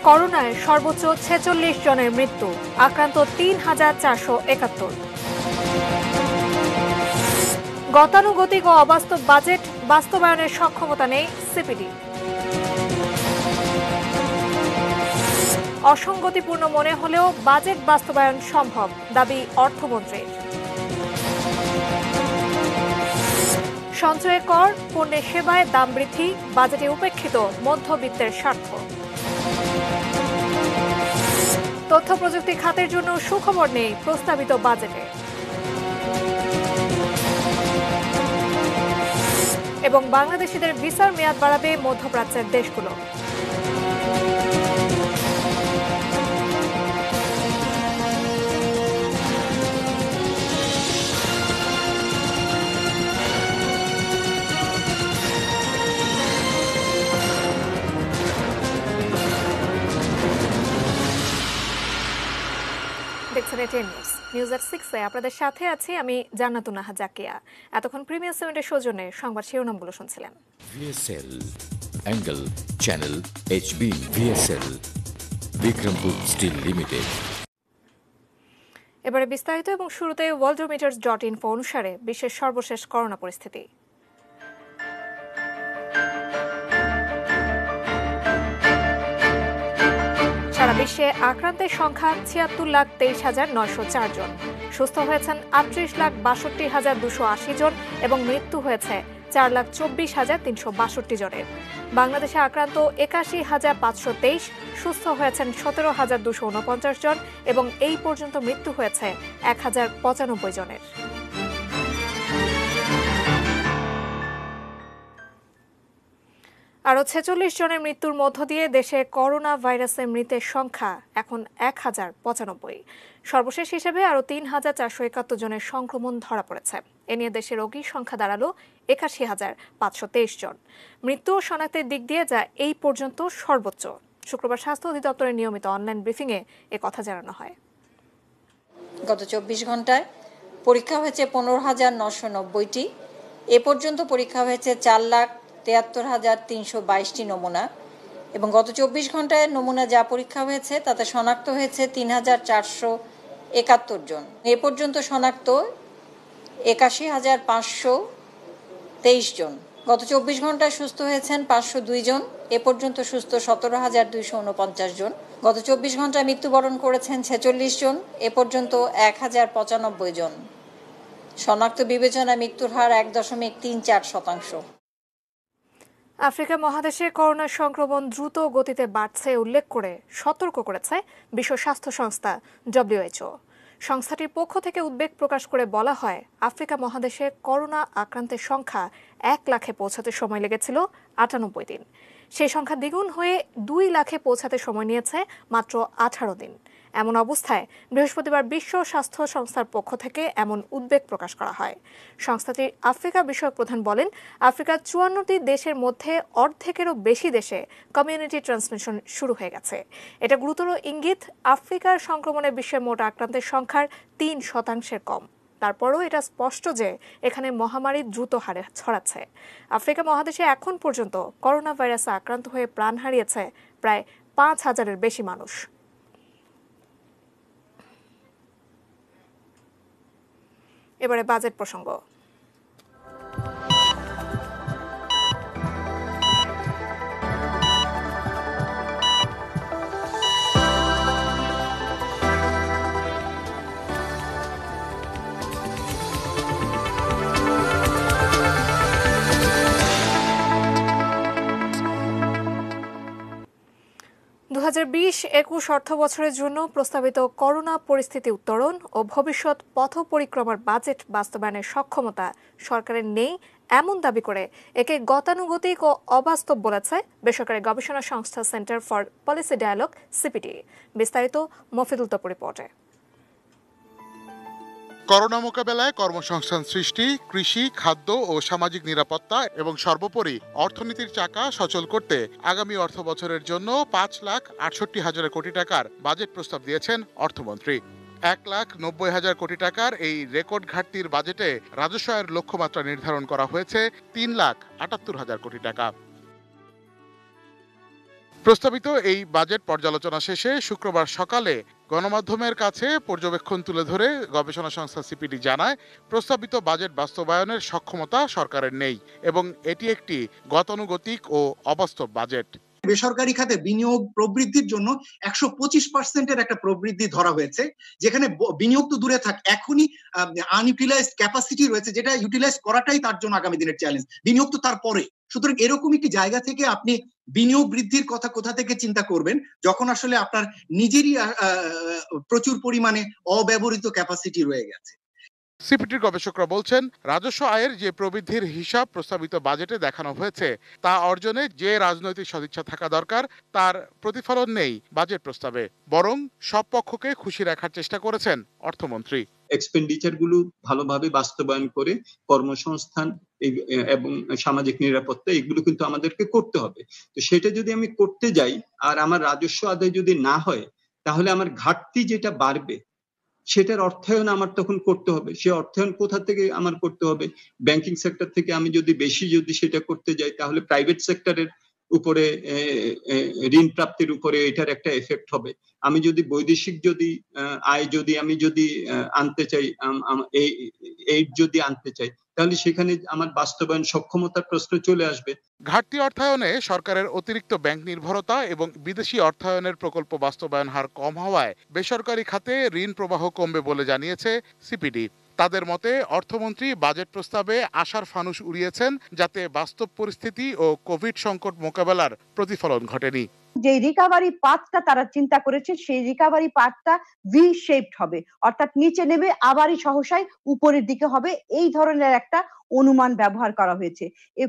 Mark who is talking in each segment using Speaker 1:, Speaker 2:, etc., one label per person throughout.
Speaker 1: করোনায় সর্বোচ্চ ৪৬ জনের মৃত্যু, আক্রান্ত ৩,৪৭১। গতানুগতিক ও অবাস্তব বাজেট বাস্তবায়নের সক্ষমতা নেই সিপিডি। অসঙ্গতিপূর্ণ মনে হলেও বাজেট বাস্তবায়ন সম্ভব, দাবি অর্থমন্ত্রীর। সঞ্চয়ে কর, পণ্যের সেবায় দাম বৃদ্ধি, বাজেটে উপেক্ষিত মধ্যবিত্তের স্বার্থ। তথ্য প্রযুক্তি খাতের জন্য সুখবর নেই প্রস্তাবিত বাজেটে। এবং বাংলাদেশিদের ভিসার মেয়াদ বাড়াবে মধ্যপ্রাচ্যের দেশগুলো। দেখছেন এটিএন নিউজ এট 6-এ আপনাদের সাথে আছি আমি জান্নাতুন নাহা জাকিয়া। এতক্ষণ প্রিমিয়ার সেভেন্টের সৌজন্যে সংবাদ শিরোনামগুলো শুনছিলেন।
Speaker 2: VSL, Angle, Channel, HB, VSL, Bikrampur steel limited.
Speaker 1: এবারে বিস্তারিত এবং শুরুতে worldometers.info অনুসারে বিশ্বের সর্বশেষ করোনা পরিস্থিতি। সারা বিশ্বে আক্রান্তের সংখ্যা ৭৬,২৩,৯০৪ জন, সুস্থ হয়েছেন ৩৮,৬২,২৮০ জন এবং মৃত্যু হয়েছে ৪,২৪,৩৬২ জনের। বাংলাদেশে আক্রান্ত ৮১,৫২৩, সুস্থ হয়েছেন ১৭,২৪৯ জন এবং এই পর্যন্ত মৃত্যু হয়েছে ১,০৯৫ জনের। আরও ৪৬ জনের মৃত্যুর মধ্য দিয়ে দেশে করোনা ভাইরাসে মৃতের সংখ্যা এখন ১,০৯৫। সর্বশেষ হিসেবে আরও ৩,৪৭১ জনের সংক্রমণ ধরা পড়েছে। এ নিয়ে দেশের রোগীর সংখ্যা দাঁড়ালো ৮১,৫২৩ জন। মৃত্যু ও শনাক্তের দিক দিয়ে যা এই পর্যন্ত সর্বোচ্চ। শুক্রবার স্বাস্থ্য অধিদপ্তরের নিয়মিত অনলাইন ব্রিফিংয়ে এ কথা জানানো হয়।
Speaker 3: গত ২৪ ঘন্টায় পরীক্ষা হয়েছে ১৫,৯৯০টি। এ পর্যন্ত পরীক্ষা হয়েছে ৪,৭৩,৩২২টি নমুনা এবং গত ২৪ ঘন্টায় নমুনা যা পরীক্ষা হয়েছে তাতে শনাক্ত হয়েছে ৩,৪৭১ জন। এ পর্যন্ত শনাক্ত ৮১,৫২৩ জন। গত ২৪ ঘন্টায় সুস্থ হয়েছেন ৫০২ জন। এ পর্যন্ত সুস্থ ১৭,২৪৯ জন। গত ২৪ ঘন্টায় মৃত্যুবরণ করেছেন ৪৬ জন। এ পর্যন্ত ১,০৯৫ জন। শনাক্ত বিবেচনায় মৃত্যুর হার ১.৩৪%।
Speaker 1: আফ্রিকা মহাদেশে করোনার সংক্রমণ দ্রুত গতিতে বাড়ছে উল্লেখ করে সতর্ক করেছে বিশ্ব স্বাস্থ্য সংস্থা WHO। সংস্থাটির পক্ষ থেকে উদ্বেগ প্রকাশ করে বলা হয়, আফ্রিকা মহাদেশে করোনা আক্রান্তের সংখ্যা ১ লাখে পৌঁছাতে সময় লেগেছিল ৯৮ দিন। সেই সংখ্যা দ্বিগুণ হয়ে ২ লাখে পৌঁছাতে সময় নিয়েছে মাত্র ১৮ দিন। এমন অবস্থায় বৃহস্পতিবার বিশ্ব স্বাস্থ্য সংস্থার পক্ষ থেকে এমন উদ্বেগ প্রকাশ করা হয়। সংস্থাটির আফ্রিকা বিষয়ক প্রধান বলেন, আফ্রিকার ৫৪টি দেশের মধ্যে অর্ধেকেরও বেশি দেশে কমিউনিটি ট্রান্সমিশন শুরু হয়ে গেছে। এটা গুরুতর ইঙ্গিত আফ্রিকার সংক্রমণে বিশ্বের মোট আক্রান্তের সংখ্যার ৩% কম। তারপরও এটা স্পষ্ট যে এখানে মহামারী দ্রুত হারে ছড়াচ্ছে। আফ্রিকা মহাদেশে এখন পর্যন্ত করোনা ভাইরাসে আক্রান্ত হয়ে প্রাণ হারিয়েছে প্রায় ৫,০০০-এর বেশি মানুষ। এবারে বাজেট প্রসঙ্গ। ২০২০-২১ অর্থবছরের জন্য প্রস্তাবিত করোনা পরিস্থিতি উত্তরণ ও ভবিষ্যৎ পথ পরিক্রমার বাজেট বাস্তবায়নের সক্ষমতা সরকারের নেই এমন দাবি করে একে গতানুগতিক ও অবাস্তব বলেছে বেসরকারি গবেষণা সংস্থা centre for policy dialogue CPD. বিস্তারিত মফিদুল তপু রিপোর্টে।
Speaker 4: করোনা মোকাবেলায় কর্মসংস্থান সৃষ্টি, কৃষি, খাদ্য ও সামাজিক নিরাপত্তা এবং সর্বোপরি অর্থনীতির চাকা সচল করতে আগামী অর্থবছরের জন্য ৫,৬৮,০০০ কোটি টাকার বাজেট প্রস্তাব দিয়েছেন অর্থমন্ত্রী। ১,৯০,০০০ কোটি টাকার এই রেকর্ড ঘাটতির বাজেটে রাজস্ব আয়ের লক্ষ্যমাত্রা নির্ধারণ করা হয়েছে ৩,৭৮,০০০ কোটি টাকা। প্রস্তাবিত এই বাজেট পর্যালোচনা শেষে শুক্রবার সকালে গণমাধ্যমের কাছে পর্যবেক্ষণ তুলে ধরে গবেষণা সংস্থা সিপিডি জানায়, প্রস্তাবিত বাজেট বাস্তবায়নের সক্ষমতা সরকারের নেই এবং এটি একটি গতানুগতিক ও অবাস্তব বাজেট।
Speaker 5: বেসরকারি খাতে বিনিয়োগ প্রবৃদ্ধির জন্য 125% একটা প্রবৃদ্ধি ধরা হয়েছে, যেখানে বিনিয়োগ তো দূরে থাক, এখনই আনইউটিলাইজড ক্যাপাসিটি রয়েছে, যেটা ইউটিলাইজ করাটাই তার জন্য আগামী দিনের চ্যালেঞ্জ। বিনিয়োগ তো তারপরে। সুতরাং এরকম একটি জায়গা থেকে আপনি বিনিয়োগ বৃদ্ধির কথা কোথা থেকে চিন্তা করবেন, যখন আসলে আপনার নিজেরই প্রচুর পরিমাণে অব্যবহৃত ক্যাপাসিটি রয়ে গেছে।
Speaker 4: সিপিডির গবেষকরা বলছেন, রাজস্ব আয়ের যে প্রবৃদ্ধির হিসাব প্রস্তাবিত বাজেটে দেখানো হয়েছে তা অর্জনে যে রাজনৈতিক সদিচ্ছা থাকা দরকার তার প্রতিফলন নেই বাজেট প্রস্তাবে, বরং সব পক্ষকে খুশি রাখার চেষ্টা করেছেন অর্থমন্ত্রী।
Speaker 6: এক্সপেন্ডিচার গুলো ভালোভাবে বাস্তবায়ন করে কর্মসংস্থান এবং সামাজিক নিরাপত্তা এগুলো কিন্তু আমাদেরকে করতে হবে। তো সেটা যদি আমি করতে যাই আর আমার রাজস্ব আদায় যদি না হয়, তাহলে আমার ঘাটতি যেটা বাড়বে সেটার অর্থায়ন আমার তখন করতে হবে। সে অর্থায়ন কোথা থেকে আমার করতে হবে? ব্যাংকিং সেক্টর থেকে আমি যদি সেটা করতে যাই, তাহলে প্রাইভেট সেক্টরের উপরে ঋণ প্রাপ্তির উপরে এটার একটা এফেক্ট হবে। আমি যদি বৈদেশিক আয় আমি আনতে চাই, এই যদি আনতে চাই, তাহলে সেখানে আমার বাস্তবায়ন সক্ষমতার প্রশ্ন চলে আসবে।
Speaker 4: ঘাটতি অর্থায়নে সরকারের অতিরিক্ত ব্যাংক নির্ভরতা এবং বিদেশি অর্থায়নের প্রকল্প বাস্তবায়ন হার কম হওয়ায় বেসরকারি খাতে ঋণ প্রবাহ কমবে বলে জানিয়েছে সিপিডি। তাদের মতে অর্থমন্ত্রী বাজেট প্রস্তাবে আশার ফানুস উড়িয়েছেন, যাতে বাস্তব পরিস্থিতি ও কোভিড সংকট মোকাবেলার প্রতিফলন ঘটেনি।
Speaker 7: যে রিকভারি পাথটা তারা চিন্তা করেছে, সেই রিকভারি পাথটা ভি শেপড হবে, অর্থাৎ নিচে নেমে আবারই সহসায় উপরের দিকে হবে, এই ধরনের একটা অনুমান ব্যবহার করা হয়েছে।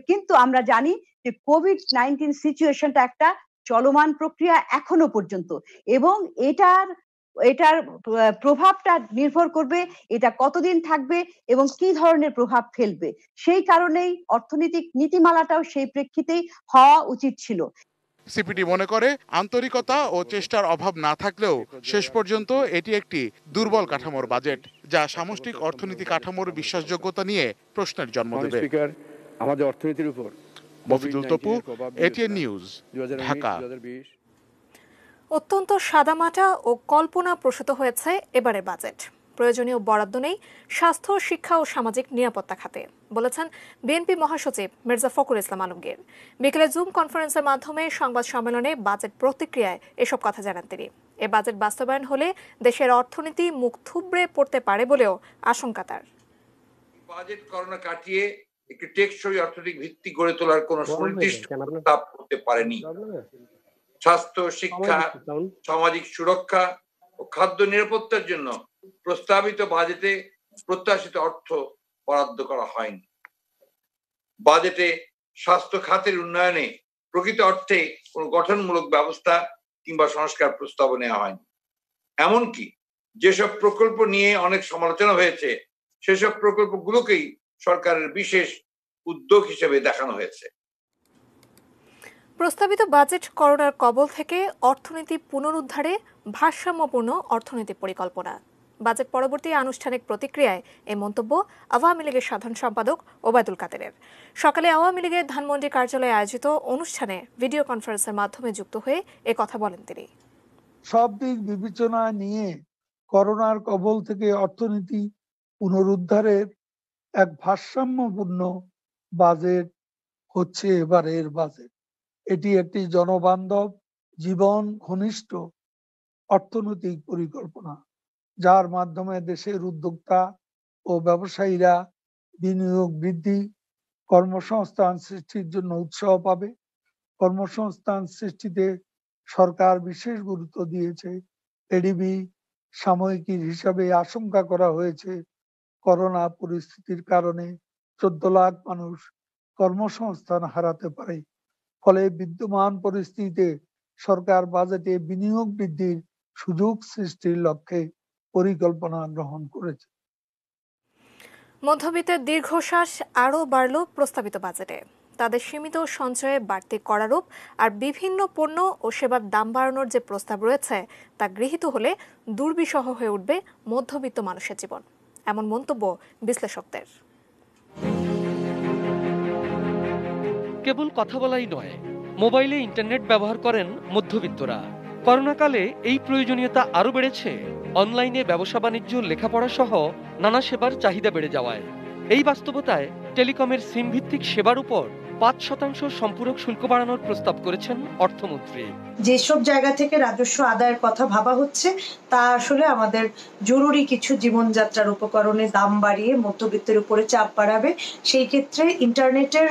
Speaker 7: কিন্তু আমরা জানি যে কোভিড-19 সিচুয়েশনটা একটা চলমান প্রক্রিয়া এখনো পর্যন্ত, এবং এটার প্রভাবটা নির্ভর করবে এটা কতদিন থাকবে এবং কি ধরনের প্রভাব ফেলবে। সেই কারণেই অর্থনৈতিক নীতিমালাটাও সেই প্রেক্ষিতেই হওয়া উচিত ছিল।
Speaker 4: সিপিডি মনে করে, আন্তরিকতা ও চেষ্টার অভাব না থাকলেও শেষ পর্যন্ত এটি একটি দুর্বল কাঠামোর বাজেট, যা সামষ্টিক অর্থনীতি কাঠামোর বিশ্বাসযোগ্যতা নিয়ে প্রশ্নের জন্ম দেবে।
Speaker 8: আমাদের অর্থনীতির উপর
Speaker 4: মফিদুল তপু, এটিএন নিউজ, ঢাকা।
Speaker 1: অত্যন্ত সাদামাটা ও কল্পনা প্রসূত হয়েছে এবারের বাজেট। প্রয়োজনীয় বরাদ্দ নেই স্বাস্থ্য, শিক্ষা ও সামাজিক নিরাপত্তা খাতে, বলেছেন বিএনপি মহাসচিব মির্জা ফখরুল ইসলাম আলমগীর। বিকেলে জুম কনফারেন্সের মাধ্যমে সংবাদ সম্মেলনে বাজেট প্রতিক্রিয়ায় এসব কথা জানান তিনি। এ বাজেট বাস্তবায়ন হলে দেশের অর্থনীতি মুখ থুবড়ে পড়তে পারে বলেও আশঙ্কা তার।
Speaker 9: বাজেট করোনা কাটিয়ে একটি টেকসই অর্থনৈতিক ভিত্তি গড়ে তোলার কোন সুনির্দিষ্ট প্রস্তাব করতে পারেনি। স্বাস্থ্য, শিক্ষা, সামাজিক সুরক্ষা ও খাদ্য নিরাপত্তার জন্য প্রস্তাবিত বাজেটে প্রত্যাশিত অর্থ বরাদ্দ করা হয়নি। বাজেটে স্বাস্থ্য খাতের উন্নয়নে প্রকৃত অর্থে কোনো গঠনমূলক ব্যবস্থা কিংবা সংস্কার প্রস্তাব নেওয়া হয়নি। এমনকি যেসব প্রকল্প নিয়ে অনেক সমালোচনা হয়েছে, সেসব প্রকল্পগুলোকেই সরকারের বিশেষ উদ্যোগ হিসেবে দেখানো হয়েছে।
Speaker 1: প্রস্তাবিত বাজেট করোনার কবল থেকে অর্থনীতি পুনরুদ্ধারে ভারসাম্যপূর্ণ অর্থনৈতিক পরিকল্পনা। বাজেট পরবর্তী আনুষ্ঠানিক প্রতিক্রিয়ায় এই মন্তব্য আওয়ামী লীগের সাধারণ সম্পাদক ওবায়দুল কাদেরের। সকালে আওয়ামী লীগের ধানমন্ডি কার্যালয়ে আয়োজিত অনুষ্ঠানে ভিডিও কনফারেন্সের মাধ্যমে যুক্ত হয়ে কথা বলেন তিনি।
Speaker 10: সব দিক বিবেচনা নিয়ে করোনার কবল থেকে অর্থনীতি পুনরুদ্ধারের এক ভারসাম্যপূর্ণ বাজেট হচ্ছে এবারের বাজেট। এটি একটি জনবান্ধব, জীবন ঘনিষ্ঠ অর্থনৈতিক পরিকল্পনা, যার মাধ্যমে দেশের উদ্যোক্তা ও ব্যবসায়ীরা বিনিয়োগ বৃদ্ধি, কর্মসংস্থান সৃষ্টির জন্য উৎসাহ পাবে। কর্মসংস্থান সৃষ্টিতে সরকার বিশেষ গুরুত্ব দিয়েছে। এডিবি সাময়িকীর হিসাবে আশঙ্কা করা হয়েছে করোনা পরিস্থিতির কারণে 14 লাখ মানুষ কর্মসংস্থান হারাতে পারে। ফলে বিদ্যমান পরিস্থিতিতে সরকার বাজেটে বিনিয়োগ বৃদ্ধির সুযোগ সৃষ্টির লক্ষ্যে পরিকল্পনা গ্রহণ করেছে।
Speaker 1: মধ্যবিত্তের দীর্ঘশ্বাস আরও বাড়ল প্রস্তাবিত বাজেটে। তাদের সীমিত সঞ্চয়ে বাড়তি করারোপ আর বিভিন্ন পণ্য ও সেবার দাম বাড়ানোর যে প্রস্তাব রয়েছে তা গৃহীত হলে দুর্বিষহ হয়ে উঠবে মধ্যবিত্ত মানুষের জীবন, এমন মন্তব্য বিশ্লেষকদের।
Speaker 11: কেবল কথা বলাই নয়, মোবাইলে ইন্টারনেট ব্যবহার করেন মধ্যবিত্তরা। করোনাকালে এই প্রয়োজনীয়তা আরও বেড়েছে অনলাইনে ব্যবসা বাণিজ্য, লেখাপড়া সহ নানা সেবার চাহিদা বেড়ে যাওয়ায়। এই বাস্তবতায় টেলিকমের সিম ভিত্তিক সেবার উপর ৫% সম্পূরক শুল্ক বাড়ানোর প্রস্তাব করেছেন অর্থমন্ত্রী।
Speaker 12: যেসব জায়গা থেকে রাজস্ব আদায়ের কথা ভাবা হচ্ছে তা আসলে আমাদের জরুরি কিছু জীবনযাত্রার উপকরণে দাম বাড়িয়ে মধ্যবিত্তের উপরে চাপ বাড়াবে। সেই ক্ষেত্রে ইন্টারনেটের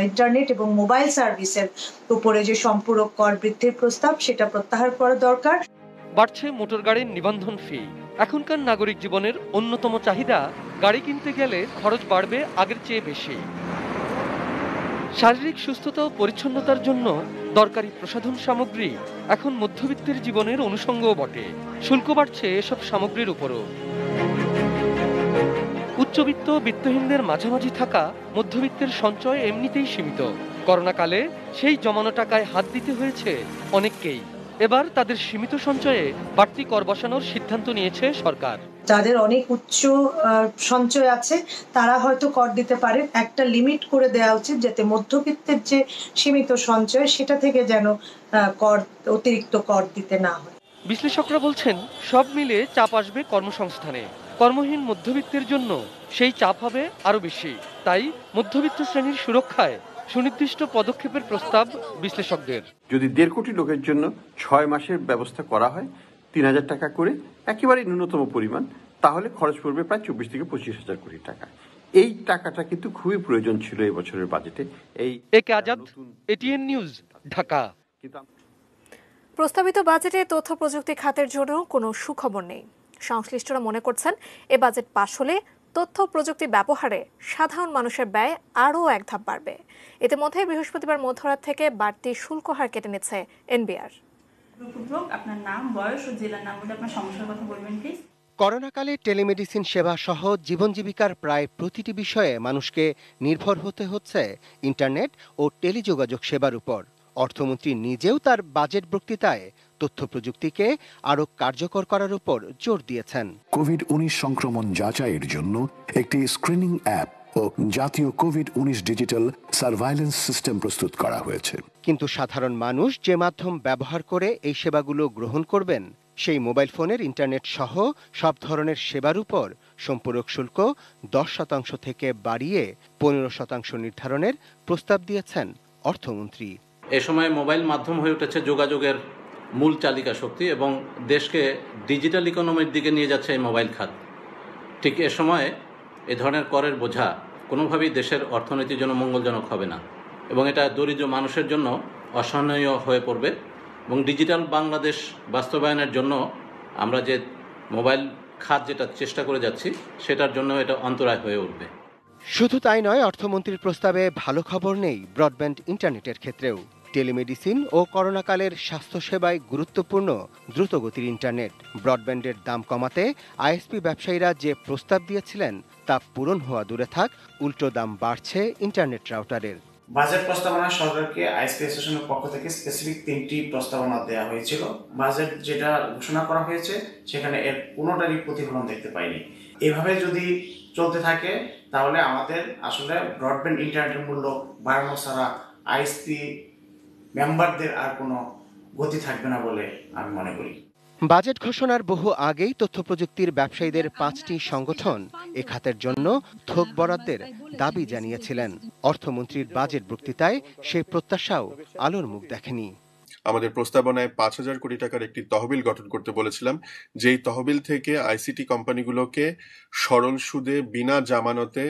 Speaker 12: ইন্টারনেট এবং মোবাইল সার্ভিসের উপরে যে সম্পূরক কর বৃদ্ধির প্রস্তাব, সেটা প্রত্যাহার করা দরকার।
Speaker 11: বাড়ছে মোটর গাড়ির নিবন্ধন ফি। এখনকার নাগরিক জীবনের অন্যতম চাহিদা, গাড়ি কিনতে গেলে খরচ বাড়বে আগের চেয়ে বেশি। শারীরিক সুস্থতা ও পরিচ্ছন্নতার জন্য দরকারি প্রসাধন সামগ্রী এখন মধ্যবিত্তের জীবনের অনুষঙ্গও বটে। শুল্ক বাড়ছে এসব সামগ্রীর উপরও। উচ্চবিত্ত বিত্তহীনদের মাঝামাঝি থাকা মধ্যবিত্তের সঞ্চয় এমনিতেই সীমিত। করোনাকালে সেই জমানো টাকায় হাত দিতে হয়েছে অনেককেই। এবার তাদের সীমিত সঞ্চয়ে বাড়তি কর বসানোর সিদ্ধান্ত নিয়েছে সরকার।
Speaker 12: যাদের অনেক উচ্চ সঞ্চয় আছে তারা হয়তো কর দিতে পারে। একটা লিমিট করে দেওয়া উচিত, যাতে মধ্যবিত্তের যে সীমিত সঞ্চয় সেটা থেকে যেন অতিরিক্ত কর দিতে না হয়।
Speaker 11: বিশ্লেষকরা বলছেন, সব মিলে চাপ আসবে কর্মসংস্থানে। কর্মহীন মধ্যবিত্তের জন্য সেই চাপ হবে আরো বেশি। তাই মধ্যবিত্ত শ্রেণীর সুরক্ষায় সুনির্দিষ্ট পদক্ষেপের প্রস্তাব বিশ্লেষকদের।
Speaker 13: যদি 1.5 কোটি লোকের জন্য 6 মাসের ব্যবস্থা করা হয় 3,000 টাকা করে, একেবারে ন্যূনতম পরিমাণ, তাহলে খরচ পড়বে প্রায় 24 থেকে 25,000 কোটি টাকা। এই টাকাটা কিন্তু খুবই প্রয়োজন ছিল এই বছরের বাজেটে।
Speaker 11: একে আজাদ, এটিএন নিউজ, ঢাকা।
Speaker 1: প্রস্তাবিত বাজেটে তথ্য প্রযুক্তি খাতের জন্য কোনো সুখবর নেই। সংশ্লিষ্টরা মনে করছেন, এ বাজেট পাশ হলে তথ্য প্রযুক্তি ব্যবহারে সাধারণ মানুষের ব্যয় আরও এক ধাপ বাড়বে। ইতিমধ্যে বৃহস্পতিবার মধ্যরাত থেকে বাড়তি শুল্ক হার কেটে নিচ্ছে এনবিআর।
Speaker 14: আপনার নাম, বয়স ও জেলার নাম বলে আপনার সমস্যার কথা বলবেন প্লিজ।
Speaker 15: করোনাকালে টেলিমেডিসিন সেবা সহ জীবন জীবিকার প্রায় প্রতিটি বিষয়ে মানুষকে নির্ভর হতে হচ্ছে ইন্টারনেট ও টেলিযোগাযোগ সেবার উপর। অর্থমন্ত্রী নিজেও তার বাজেট বক্তৃতায় তথ্য প্রযুক্তিকে আরও কার্যকর করার উপর জোর দিয়েছেন।
Speaker 16: কোভিড-19 সংক্রমণ যাচাইয়ের জন্য একটি স্ক্রিনিং অ্যাপ ও জাতীয় কোভিড-19 ডিজিটাল সার্ভাইলেন্স সিস্টেম প্রস্তুত করা হয়েছে।
Speaker 15: কিন্তু সাধারণ মানুষ যে মাধ্যম ব্যবহার করে এই সেবাগুলো গ্রহণ করবেন, সেই মোবাইল ফোনের ইন্টারনেট সহ সব ধরনের সেবার উপর সম্পূরক শুল্ক 10% থেকে বাড়িয়ে 15% নির্ধারণের প্রস্তাব দিয়েছেন অর্থমন্ত্রী।
Speaker 17: এ সময় মোবাইল মাধ্যম হয়ে উঠেছে যোগাযোগের মূল চালিকা শক্তি এবং দেশকে ডিজিটাল ইকোনমির দিকে নিয়ে যাচ্ছে এই মোবাইল খাত। ঠিক এ সময়ে এ ধরনের করের বোঝা কোনোভাবেই দেশের অর্থনীতির জন্য মঙ্গলজনক হবে না এবং এটা দরিদ্র মানুষের জন্য অসহনীয় হয়ে পড়বে এবং ডিজিটাল বাংলাদেশ বাস্তবায়নের জন্য আমরা যে মোবাইল খাত যেটা চেষ্টা করে যাচ্ছি সেটার জন্য এটা অন্তরায় হয়ে উঠবে।
Speaker 15: শুধু তাই নয়, অর্থমন্ত্রীর প্রস্তাবে ভালো খবর নেই ব্রডব্যান্ড ইন্টারনেটের ক্ষেত্রেও। টেলিমেডিসিন ও করোনাকালের স্বাস্থ্যসেবায় গুরুত্বপূর্ণ দ্রুতগতির ইন্টারনেট। ব্রডব্যান্ডের দাম কমাতে আইএসপি ব্যবসায়ীরা যে প্রস্তাব দিয়েছিলেন তা পূরণ হওয়া দূরে থাক, উল্টো দাম বাড়ছে ইন্টারনেট রাউটারের।
Speaker 18: বাজেট প্রস্তাবনা সরকারকে আইএসপি অ্যাসোসিয়েশনের পক্ষ থেকে স্পেসিফিক 3টি প্রস্তাবনা দেওয়া হয়েছিল। বাজেট যেটা ঘোষণা করা হয়েছে সেখানে এর কোনোটারই প্রতিফলন দেখতে পাইনি। এভাবে যদি চলতে থাকে তাহলে আমাদের আসলে ব্রডব্যান্ড ইন্টারনেটের মূল্য বাড়ানো ছাড়া আইএসপি মেম্বারদের আর কোনো গতি থাকবে না বলে আমি মনে করি।
Speaker 15: বাজেট ঘোষণার বহু আগেই তথ্য প্রযুক্তির ব্যবসায়ীদের 5টি সংগঠন এ খাতের জন্য থোক বরাদ্দের দাবি জানিয়েছিলেন। অর্থমন্ত্রীর বাজেট বক্তৃতায় সেই প্রত্যাশাও আলোর মুখ দেখেনি।
Speaker 19: আমাদের প্রস্তাবনায় 5,000 কোটি টাকার একটি তহবিল গঠন করতে বলেছিলাম, যেই তহবিল থেকে আইসিটি কোম্পানিগুলোকে সরল সুদে বিনা জামানতে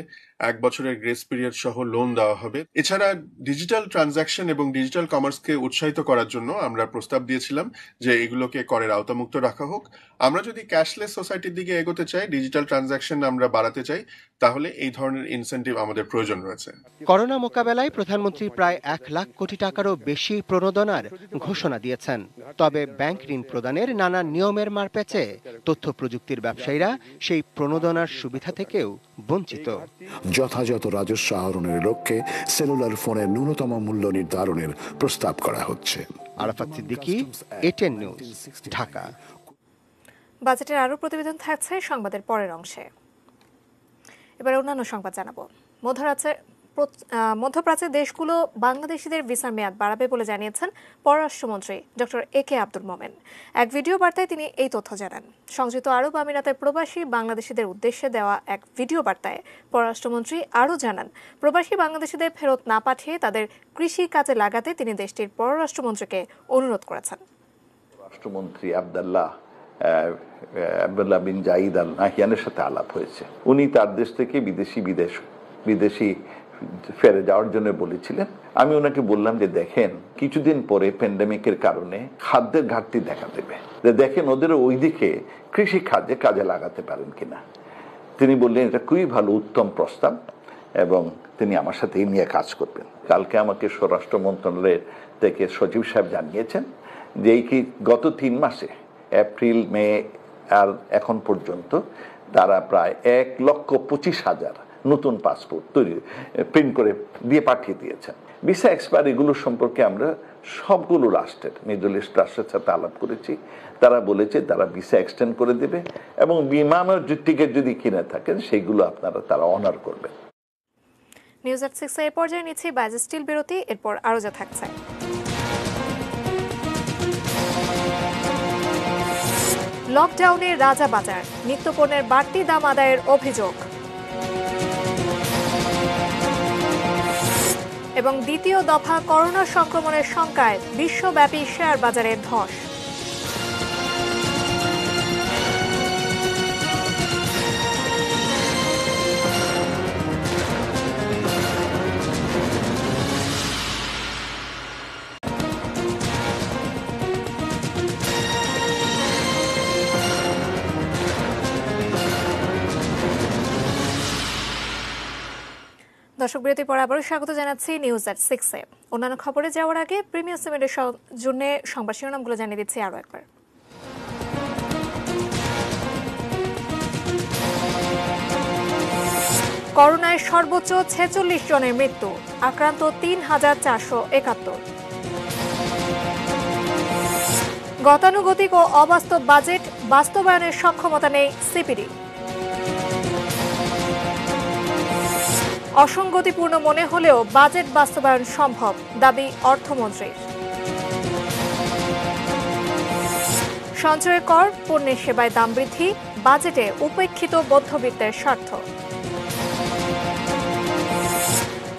Speaker 19: 1 বছরের গ্রেস পিরিয়ড সহ লোন দেওয়া হবে। এছাড়া ডিজিটাল ট্রানজাকশন এবং ডিজিটাল কমার্সকে উৎসাহিত করার জন্য আমরা প্রস্তাব দিয়েছিলাম যে এগুলোকে করের আওতামুক্ত রাখা হোক। আমরা যদি ক্যাশলেস সোসাইটির দিকে এগোতে চাই, ডিজিটাল ট্রানজাকশন আমরা বাড়াতে চাই, তাহলে এই ধরনের ইনসেন্টিভ আমাদের প্রয়োজন রয়েছে।
Speaker 15: করোনা মোকাবেলায় প্রধানমন্ত্রী প্রায় 1 লাখ কোটি টাকারও বেশি প্রণোদনার ঘোষণা দিয়েছেন। তবে ব্যাংক ঋণ প্রদানের নানা নিয়মের মারপ্যাচে তথ্য প্রযুক্তির ব্যবসায়ীরা সেই প্রণোদনার সুবিধা থেকেও বঞ্চিত।
Speaker 16: যথাযথ রাজস্ব আহরণের লক্ষ্যে সেলুলার ফোনের ন্যূনতম মূল্য নির্ধারণের প্রস্তাব করা হচ্ছে।
Speaker 15: Arafat Siddiqui, ATN news, Dhaka.
Speaker 1: বাজেটের আরও প্রতিবেদন থাকছে সংবাদের পরের অংশে। এবার অন্যান্য সংবাদ জানাবো। মধ্যরাতে মধ্যপ্রাচ্যের দেশগুলো বাংলাদেশিদের ভিসার মেয়াদ বাড়াবে বলে জানিয়েছেন পররাষ্ট্রমন্ত্রী ডক্টর একে আব্দুল মোমেন। এক ভিডিও বার্তায় তিনি এই তথ্য জানান। সংযুক্ত আরব আমিরাতের প্রবাসী বাংলাদেশিদের উদ্দেশ্যে দেওয়া এক ভিডিও বার্তায় পররাষ্ট্রমন্ত্রী আরও জানান, প্রবাসী বাংলাদেশিদের ফেরত না পাঠিয়ে তাদের কৃষি কাজে লাগাতে তিনি দেশটির পররাষ্ট্রমন্ত্রীকে অনুরোধ করেছেন।
Speaker 20: রাষ্ট্রমন্ত্রী আব্দুল্লাহ বিন জাইদ আল নাহিয়ানের সাথে আলাপ হয়েছে। উনি তার দেশ থেকে বিদেশি ফেরে যাওয়ার জন্য বলেছিলেন। আমি ওনাকে বললাম যে দেখেন, কিছুদিন পরে প্যান্ডেমিকের কারণে খাদ্যের ঘাটতি দেখা দেবে, দেখেন ওদের ওই দিকে কৃষি কাজে লাগাতে পারেন কিনা। তিনি বললেন এটা খুবই ভালো, উত্তম প্রস্তাব, এবং তিনি আমার সাথে এই নিয়ে কাজ করবেন। কালকে আমাকে স্বরাষ্ট্র মন্ত্রণালয়ের থেকে সচিব সাহেব জানিয়েছেন যে এই কি গত 3 মাসে এপ্রিল মে আর এখন পর্যন্ত তারা প্রায় 1,25,000 নতুন পাসপোর্ট প্রিন্ট করে দিয়ে পাঠিয়ে দিয়েছেন। ভিসা এক্সপায়ার এগুলো সম্পর্কে আমরা সবগুলো রাষ্ট্রের, মিডল ইস্ট রাষ্ট্রের সাথে আলাপ করেছি। তারা বলেছে তারা ভিসা এক্সটেন্ড করে দেবে, এবং বিমানের টিকিট যদি কিনে থাকেন সেইগুলো তারা অনার করবেন।
Speaker 1: নিউজ এট 6 এর পর্যায়ে নিচ্ছে বাজে স্টিল বিরতি, এরপর আরো যা থাকছে। লকডাউনে রাজা বাজার, নিত্যপণ্যের বাড়তি দাম আদায়ের অভিযোগ এবং দ্বিতীয় দফা করোনা সংক্রমণের শঙ্কায় বিশ্বব্যাপী শেয়ার বাজারে ধস। দর্শক বিরতির পর আবারও স্বাগত জানাচ্ছি নিউজ এট 6 এ। অন্যান্য খবরে যাওয়ার আগে প্রিমিয়ার সিমেন্টের জন্য সংবাদ শিরোনামগুলো জানিয়ে দিচ্ছি আরও একবার। করোনায় সর্বোচ্চ 46 জনের মৃত্যু, আক্রান্ত 3,471। গতানুগতিক ও অবাস্তব বাজেট, বাস্তবায়নের সক্ষমতা নেই সিপিডি। অসঙ্গতিপূর্ণ মনে হলেও বাজেট বাস্তবায়ন সম্ভব, দাবি অর্থমন্ত্রীর। সঞ্চয়ের কর, পণ্যের সেবায় দাম বৃদ্ধি, বাজেটে উপেক্ষিত মধ্যবিত্তের স্বার্থ।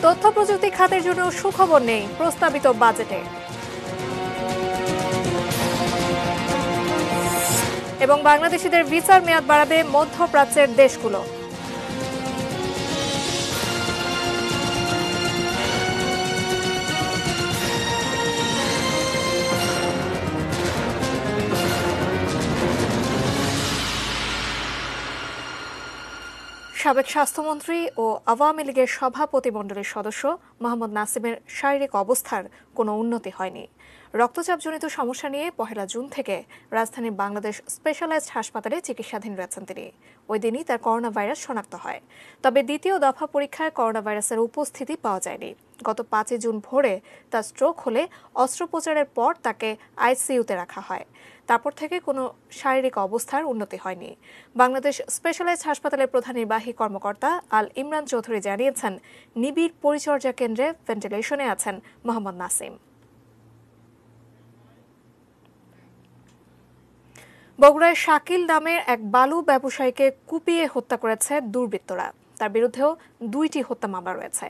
Speaker 1: তথ্য প্রযুক্তি খাতের জন্য সুখবর নেই প্রস্তাবিত বাজেটে। এবং বাংলাদেশিদের ভিসার মেয়াদ বাড়াবে মধ্যপ্রাচ্যের দেশগুলো। সাবেক স্বাস্থ্যমন্ত্রী ও আওয়ামী লীগের সভাপতিমণ্ডলীর সদস্য মোহাম্মদ নাসিমের শারীরিক অবস্থার কোনো উন্নতি হয়নি। রক্তচাপজনিত সমস্যা নিয়ে 1 জুন থেকে রাজধানীর বাংলাদেশ স্পেশালাইজড হাসপাতালে চিকিৎসাধীন রয়েছেন তিনি। ওই দিনই তার করোনা ভাইরাস শনাক্ত হয়, তবে দ্বিতীয় দফা পরীক্ষায় করোনা ভাইরাসের উপস্থিতি পাওয়া যায়নি। গত 5 জুন ভোরে তার স্ট্রোক হলে অস্ত্রোপচারের পর তাকে আইসিইউতে রাখা হয়। তারপর থেকে কোনো শারীরিক অবস্থার উন্নতি হয়নি। বাংলাদেশ স্পেশালাইজড হাসপাতালের প্রধান নির্বাহী কর্মকর্তা আল ইমরান চৌধুরী জানিয়েছেন, নিবিড় পরিচর্যা কেন্দ্রে ভেন্টিলেশনে আছেন মোহাম্মদ নাসিম। বগুড়ায় শাকিল নামের এক বালু ব্যবসায়ীকে কুপিয়ে হত্যা করেছে দুর্বৃত্তরা। তার বিরুদ্ধেও 2টি হত্যা মামলা রয়েছে।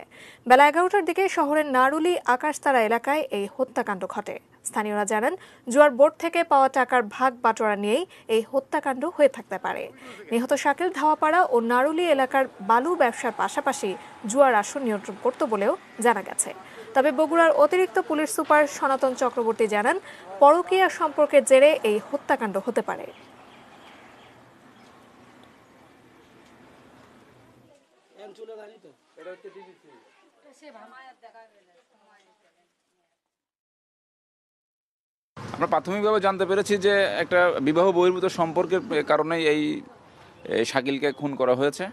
Speaker 1: বেলা 11টার দিকে শহরের নারুলি আকাশতারা এলাকায় এই হত্যাকাণ্ড ঘটে। স্থানীয়রা জানান, জুয়ার বোর্ড থেকে পাওয়া টাকার ভাগ বাটোয়ারা নিয়েই এই হত্যাকাণ্ড হয়ে থাকতে পারে। নিহত শাকিল ধাওয়াপাড়া ও নারুলি এলাকার বালু ব্যবসার পাশাপাশি জুয়ার আসর নিয়ন্ত্রণ করত বলেও জানা গেছে। তবে বগুড়ার অতিরিক্ত পুলিশ সুপার সনাতন চক্রবর্তী জানান, পরকীয়া সম্পর্কের জেরে এই হত্যাকাণ্ড হতে পারে।
Speaker 21: আমরা প্রাথমিকভাবে জানতে পেরেছি যে একটা বিবাহ বহির্ভূত সম্পর্কের কারণে এই শাকিলকে খুন করা হয়েছে।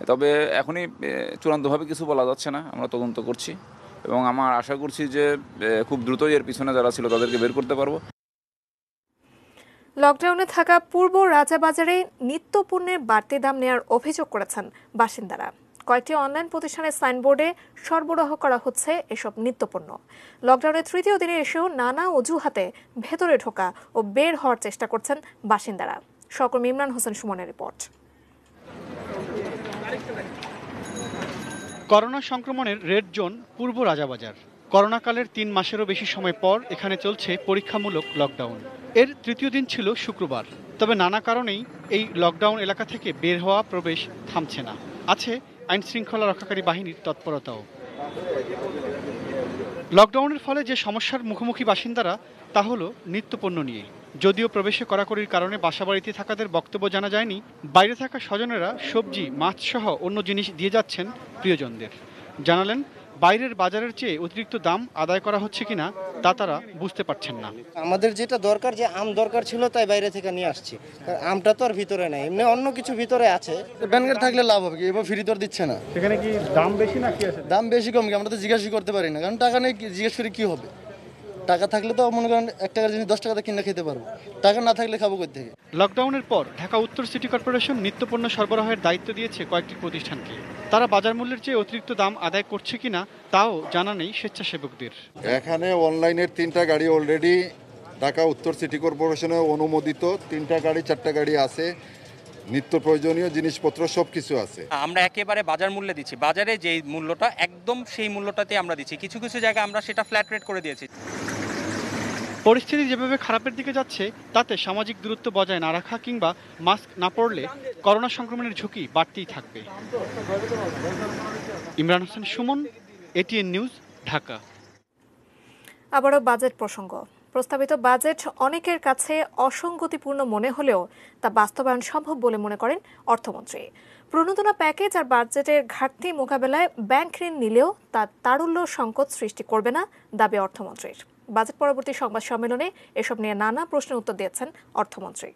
Speaker 21: তবে এখনই চূড়ান্তভাবে কিছু বলা যাচ্ছে না, আমরা তদন্ত করছি এবং আমার আশা করছি যে খুব দ্রুতই এর পিছনে যারা ছিল তাদেরকে বের করতে পারবো।
Speaker 1: লকডাউনে থাকা পূর্ব রাজাবাজারে নিত্যপণ্যের বাড়তি দাম নেওয়ার অভিযোগ করেছেন বাসিন্দারা। কয়েকটি অনলাইন প্রতিষ্ঠানের সাইনবোর্ডে সরবরাহ করা হচ্ছে এসব নিত্যপণ্য। লকডাউনের তৃতীয় দিনে এসেও নানা অজুহাতে ভেতরে ঢোকা ও বের হওয়ার চেষ্টা করছেন বাসিন্দারা। সহকর্মী ইমরান হোসেন সুমনের রিপোর্ট।
Speaker 2: করোনা সংক্রমণের রেড জোন পূর্ব রাজাবাজার। করোনাকালের 3 মাসেরও বেশি সময় পর এখানে চলছে পরীক্ষামূলক লকডাউন। এর তৃতীয় দিন ছিল শুক্রবার। তবে নানা কারণেই এই লকডাউন এলাকা থেকে বের হওয়া প্রবেশ থামছে না। আছে আইন শৃঙ্খলা রক্ষাকারী বাহিনীর তৎপরতাও। লকডাউনের ফলে যে সমস্যার মুখোমুখি বাসিন্দারা তা হলো নিত্যপণ্য নিয়ে। যদিও প্রবেশে কড়াকড়ির কারণে বাসাবাড়িতে থাকাদের বক্তব্য জানা যায়নি, বাইরে থাকা স্বজনেরা সবজি, মাছ সহ অন্য জিনিস দিয়ে যাচ্ছেন প্রিয়জনদের। জানালেন বাইরের বাজারের চেয়ে অতিরিক্ত দাম আদায় করা হচ্ছে কিনা তা তারা বুঝতে পারছেন না।
Speaker 22: আমাদের যেটা দরকার, যে আম দরকার ছিল তাই বাইরে থেকে নিয়ে আসছি। আমটা তো আর ভিতরে নেই, এমনি অন্য কিছু ভিতরে আছে। ব্যাংকের থাকলে লাভ হবে কি, এবার ফ্রি তো দিচ্ছে না।
Speaker 2: সেখানে কি দাম বেশি না কি আছে?
Speaker 22: দাম বেশি কম কি আমরা তো জিজ্ঞাসা করতে পারি না, কারণ টাকা নেই, জিজ্ঞেস করে কি হবে? টাকা থাকলে তো মনে করেন 1 টাকার জিনিস 10 টাকাতে কিনে খেতে পারবো, টাকা না থাকলে খাবো কই থেকে?
Speaker 2: লকডাউনের পর ঢাকা উত্তর সিটি কর্পোরেশন নিত্যপণ্য সরবরাহের দায়িত্ব দিয়েছে কয়েকটি প্রতিষ্ঠানকে। তারা বাজার মূল্যের চেয়ে অতিরিক্ত দাম আদায় করছে কিনা তাও জানা নেই স্বেচ্ছাসেবকদের।
Speaker 23: এখানে অনলাইনের 3টা গাড়ি অলরেডি ঢাকা উত্তর সিটি কর্পোরেশনের অনুমোদিত 3টা গাড়ি 4টা গাড়ি আছে, নিত্য প্রয়োজনীয় জিনিসপত্র সবকিছু আছে।
Speaker 24: আমরা একেবারে বাজার মূল্যে দিচ্ছি, বাজারে যে মূল্যটা একদম সেই মূল্যটাতে আমরা দিচ্ছি। কিছু কিছু জায়গায় আমরা সেটা ফ্ল্যাট রেট করে দিয়েছি।
Speaker 2: পরিস্থিতি যেভাবে খারাপের দিকে যাচ্ছে তাতে সামাজিক দূরত্ব বজায় না রাখা কিংবা মাস্ক না পরলে করোনা সংক্রমণের ঝুঁকি বাড়তেই থাকবে। Imran Hossain Suman, ATN news, Dhaka.
Speaker 1: আবারও বাজেট প্রসঙ্গ। প্রস্তাবিত বাজেট অনেকের কাছে অসঙ্গতিপূর্ণ মনে হলেও তা বাস্তবায়ন সম্ভব বলে মনে করেন অর্থমন্ত্রী। প্রণোদনা প্যাকেজ আর বাজেটের ঘাটতি মোকাবেলায় ব্যাংক ঋণ নিলেও তা তারল্য সংকট সৃষ্টি করবে না দাবি অর্থমন্ত্রীর। বাজেট পরবর্তী সংবাদ সম্মেলনে এসব নিয়ে নানা প্রশ্নের উত্তর দিয়েছেন অর্থমন্ত্রী।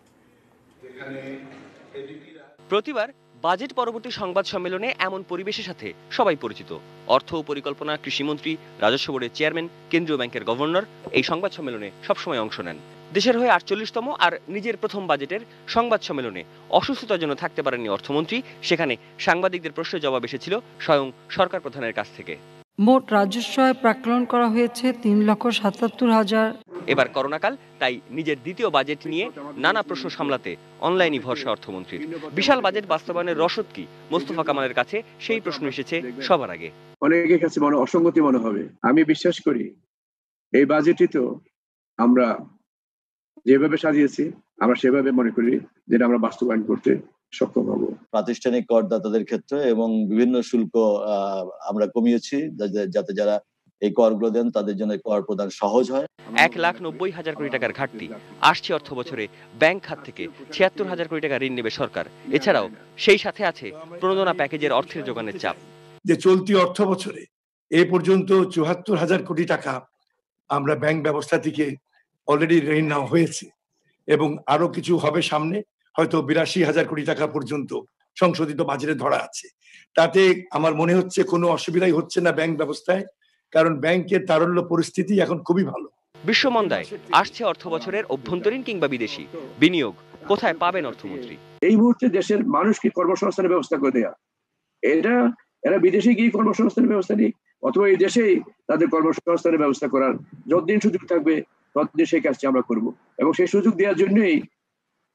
Speaker 25: প্রতিবার বাজেট পরবর্তী সংবাদ সম্মেলনে এমন পরিবেশের সাথে সবাই পরিচিত। অর্থ ও পরিকল্পনা, কৃষিমন্ত্রী, রাজস্ব বোর্ডের চেয়ারম্যান, কেন্দ্রীয় ব্যাংকের গভর্নর এই সংবাদ সম্মেলনে সবসময় অংশ নেন। দেশের হয়ে 48তম আর নিজের প্রথম বাজেটের সংবাদ সম্মেলনে অসুস্থতার জন্য থাকতে পারেননি অর্থমন্ত্রী। সেখানে সাংবাদিকদের প্রশ্নের জবাব এসেছিল স্বয়ং সরকার প্রধানের কাছ থেকে।
Speaker 26: মোট রাজস্ব আয় প্রাক্কলন করা হয়েছে 3,77,000।
Speaker 25: এবার করোনাকাল, তাই নিজের দ্বিতীয় বাজেট নিয়ে নানা প্রশ্ন সামলাতে অনলাইনে ভরসা অর্থমন্ত্রীর। বিশাল বাজেট বাস্তবায়নের রসদ কি? মোস্তফা কামালের কাছে সেই প্রশ্ন এসেছে সবার আগে।
Speaker 27: অনেকের কাছে অসঙ্গতি মনে হবে। আমি বিশ্বাস করি এই বাজেটই তো আমরা যেভাবে সাজিয়েছি, আমরা সেভাবে মনে করি যেটা আমরা বাস্তবায়ন করতে সক্ষম হব।
Speaker 28: প্রাতিষ্ঠানিক করদাতাদের ক্ষেত্রে এবং বিভিন্ন শুল্ক আমরা কমিয়েছি, যাতে যারা এই করগুলো দেন তাদের জন্য কর প্রদান সহজ হয়।
Speaker 25: 1,90,000 কোটি টাকার ঘাটতি আসছে অর্থ বছরে। ব্যাংক খাত থেকে 76,000 কোটি টাকা ঋণ নেবে সরকার। এছাড়াও সেই সাথে আছে প্রণোদনা প্যাকেজের অর্থের যোগানের চাপ।
Speaker 29: যে চলতি অর্থ বছরে এ পর্যন্ত 74,000 কোটি টাকা আমরা ব্যাংক ব্যবস্থা থেকে অলরেডি ঋণ নেওয়া হয়েছে এবং আরো কিছু হবে সামনে, হয়তো 82,000 কোটি টাকা পর্যন্ত সংশোধিত বাজেটে ধরা আছে। তাতে আমার মনে হচ্ছে কোনো অসুবিধাই হচ্ছে না ব্যাংক ব্যবস্থায়, কারণ ব্যাংকের তারল্য পরিস্থিতি এখন খুবই ভালো।
Speaker 25: বিশ্বমন্দায় আসছে অর্থ বছরের অভ্যন্তরীণ কিংবা বিদেশি বিনিয়োগ কোথায় পাবেন অর্থমন্ত্রী?
Speaker 27: এই মুহূর্তে দেশের মানুষকে কর্মসংস্থানের ব্যবস্থা করে দেয়া, এরা বিদেশে গিয়ে কর্মসংস্থানের ব্যবস্থা নেই, অথবা এই দেশেই তাদের কর্মসংস্থানের ব্যবস্থা করার যতদিন সুযোগ থাকবে ততদিন সেই কাজটি আমরা করব। এবং সেই সুযোগ দেওয়ার জন্যই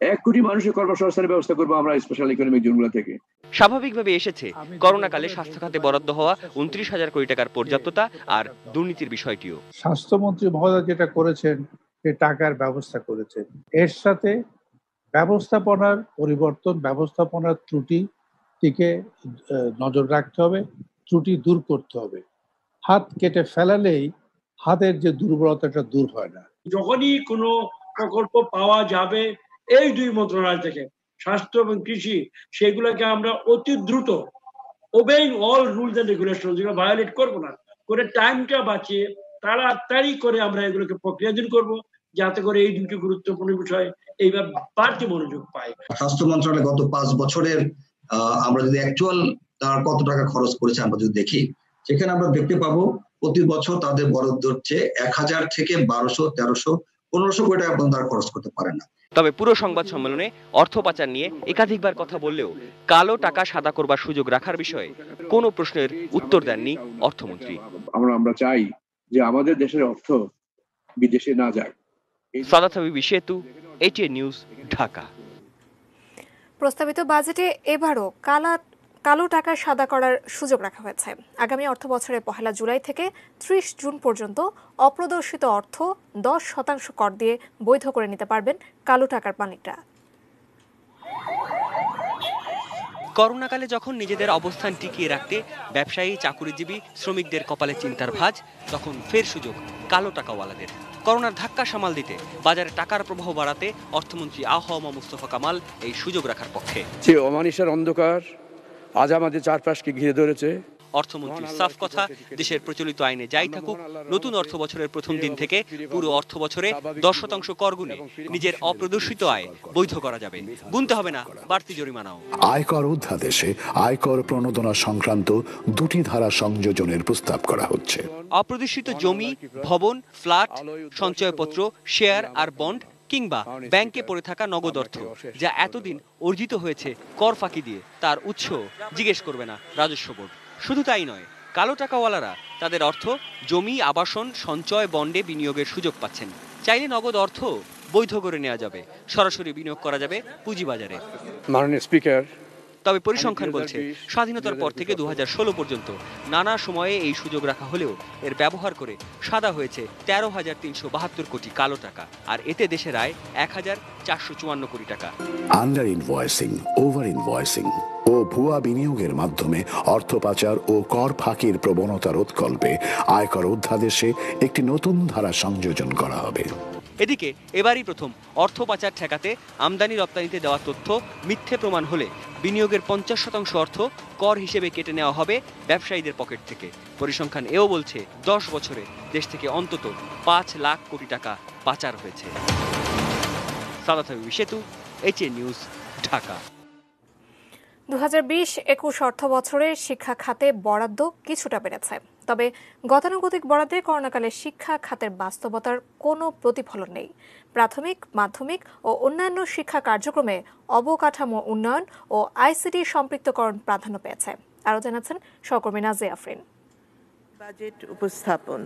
Speaker 27: 1 কোটি মানুষের কর্মসংস্থানের ব্যবস্থা করবো আমরা স্পেশাল ইকোনমিক জোনগুলো থেকে।
Speaker 25: স্বাভাবিকভাবে এসেছে করোনাকালে স্বাস্থ্য খাতে বরাদ্দ হওয়া 29,000 কোটি টাকার পর্যাপ্ততা আর দুর্নীতির বিষয়টিও।
Speaker 10: স্বাস্থ্যমন্ত্রী মহোদয় যেটা করেছেন, যে টাকার ব্যবস্থা করেছেন, এর সাথে ব্যবস্থাপনার পরিবর্তন, ব্যবস্থাপনার ত্রুটি দিকে নজর রাখতে হবে, ত্রুটি দূর করতে হবে। হাত কেটে ফেলালেই হাতের যে দুর্বলতাটা দূর হয় না।
Speaker 30: যখনই কোনো প্রকল্প পাওয়া যাবে এই 2 মন্ত্রণালয় থেকে, স্বাস্থ্য এবং কৃষি, সেগুলোকে আমরা অতি দ্রুত obeying all rules and regulation, যেগুলো ভায়োলেট করবো না, করে টাইমটা বাঁচিয়ে তাড়াতাড়ি করে আমরা এগুলোকে প্রক্রিয়াধীন করব, যাতে করে এই 2টি গুরুত্বপূর্ণ বিষয় এইবার বাড়তি মনোযোগ পায়।
Speaker 31: স্বাস্থ্য মন্ত্রণালয় গত 5 বছরের আমরা যদি অ্যাকচুয়াল তার কত টাকা খরচ করেছে আমরা যদি দেখি, সেখানে আমরা দেখতে পাবো প্রতি বছর তাদের বরাদ্দ হচ্ছে 1,000 থেকে 1,200-1,300 1500 কোটি টাকা পর্যন্ত তারা খরচ করতে পারে না।
Speaker 25: তবে পুরো সংবাদ সম্মেলনে অর্থ পাচার নিয়ে একাধিকবার কথা বললেও কালো টাকা সাদা করবার সুযোগ রাখার বিষয়ে কোনো প্রশ্নের উত্তর দেননি অর্থমন্ত্রী।
Speaker 27: আমরা চাই যে আমাদের দেশের অর্থ বিদেশে না যাক।
Speaker 25: সাদাত হাবিবি সেতু, ATN নিউজ, ঢাকা।
Speaker 1: প্রস্তাবিত বাজেটে এবারও কালো টাকা সাদা করার সুযোগ রাখা হয়েছে। আগামী অর্থ বছরের 1 জুলাই থেকে 30 জুন পর্যন্ত অপ্রদর্শিত অর্থ 10% কর দিয়ে বৈধ করে নিতে পারবেন কালো টাকার মালিকরা।
Speaker 25: করোনাকালে যখন নিজেদের অবস্থান টিকিয়ে রাখতে ব্যবসায়ী, চাকুরিজীবী, শ্রমিকদের কপালে চিন্তার ভাঁজ, তখন ফের সুযোগ কালো টাকাওয়ালাদের। করোনার ধাক্কা সামাল দিতে বাজারে টাকার প্রবাহ বাড়াতে অর্থমন্ত্রী আ.হ.ম মুস্তফা কামাল এই সুযোগ রাখার পক্ষে।
Speaker 27: যে অমানিসার অন্ধকার আজ আমাদের চারপাশকে ঘিরে ধরেছে,
Speaker 25: অর্থমন্ত্রীর সাফ কথা, দেশের প্রচলিত আইনে যাই থাকুক, নতুন অর্থ বছরের প্রথম দিন থেকে পুরো অর্থ বছরে 10% কর গুনে নিজের অপ্রদর্শিত আয় বৈধ করা যাবে। গুনতে হবে না বাড়তি জরিমানাও।
Speaker 16: আয়কর অধ্যাদেশে আয়কর প্রণোদনা সংক্রান্ত 2টি ধারা সংযোজনের প্রস্তাব করা হচ্ছে।
Speaker 25: অপ্রদর্শিত জমি, ভবন, ফ্ল্যাট, সঞ্চয়পত্র, শেয়ার আর বন্ড কিংবা ব্যাংকে পড়ে থাকা নগদ অর্থ যা এতদিন অর্জিত হয়েছে কর ফাঁকি দিয়ে, তার উৎস জিজ্ঞেস করবে না রাজস্ব বোর্ড। শুধু তাই নয়, কালো টাকাওয়ালারা তাদের অর্থ জমি, আবাসন, সঞ্চয়, বন্ডে বিনিয়োগের সুযোগ পাচ্ছেন। চাইলে নগদ অর্থ বৈধ করে নেওয়া যাবে, সরাসরি বিনিয়োগ করা যাবে পুঁজিবাজারে।
Speaker 27: মাননীয় স্পিকার,
Speaker 25: তবে পরিসংখ্যান বলছে স্বাধীনতার পর থেকে 2016 পর্যন্ত নানা সময়ে এই সুযোগ রাখা হলেও এর ব্যবহার করে সাদা হয়েছে 13,372 কোটি কালো টাকা, আর এতে দেশের আয় 1,454 কোটি টাকা।
Speaker 16: আন্ডার ইনভয়েসিং, ওভার ইনভয়েসিং ও ভুয়া বিনিয়োগের মাধ্যমে অর্থ পাচার ও কর ফাঁকির প্রবণতা রোধকল্পে আয়কর অধ্যাদেশে একটি নতুন ধারা সংযোজন করা হবে।
Speaker 25: এদিকে এবারই প্রথম অর্থ পাচার ঠেকাতে আমদানি রপ্তানিতে দেওয়া তথ্য মিথ্যে প্রমাণ হলে বিনিয়োগের 50% অর্থ কর হিসেবে কেটে নেওয়া হবে ব্যবসায়ীদের পকেট থেকে। পরিসংখ্যান এও বলছে 10 বছরে দেশ থেকে অন্তত 5 লাখ কোটি টাকা পাচার হয়েছে। সাদাত হাবিবি সেতু, ATN নিউজ, ঢাকা।
Speaker 1: 2020-21 অর্থ বছরে শিক্ষা খাতে বরাদ্দ কিছুটা বেড়েছে, তবে গতানুগতিক বরাদ্দে করোনাকালে শিক্ষা খাতের বাস্তবতার কোনো প্রতিফলন নেই। প্রাথমিক, মাধ্যমিক ও অন্যান্য শিক্ষা কার্যক্রমে অবকাঠামো উন্নয়ন ও ICT সম্পৃক্তকরণ প্রাধান্য পেয়েছে। আরও জানাচ্ছেন সহকর্মী নাজিয়া আফরিন।
Speaker 3: বাজেট উপস্থাপন।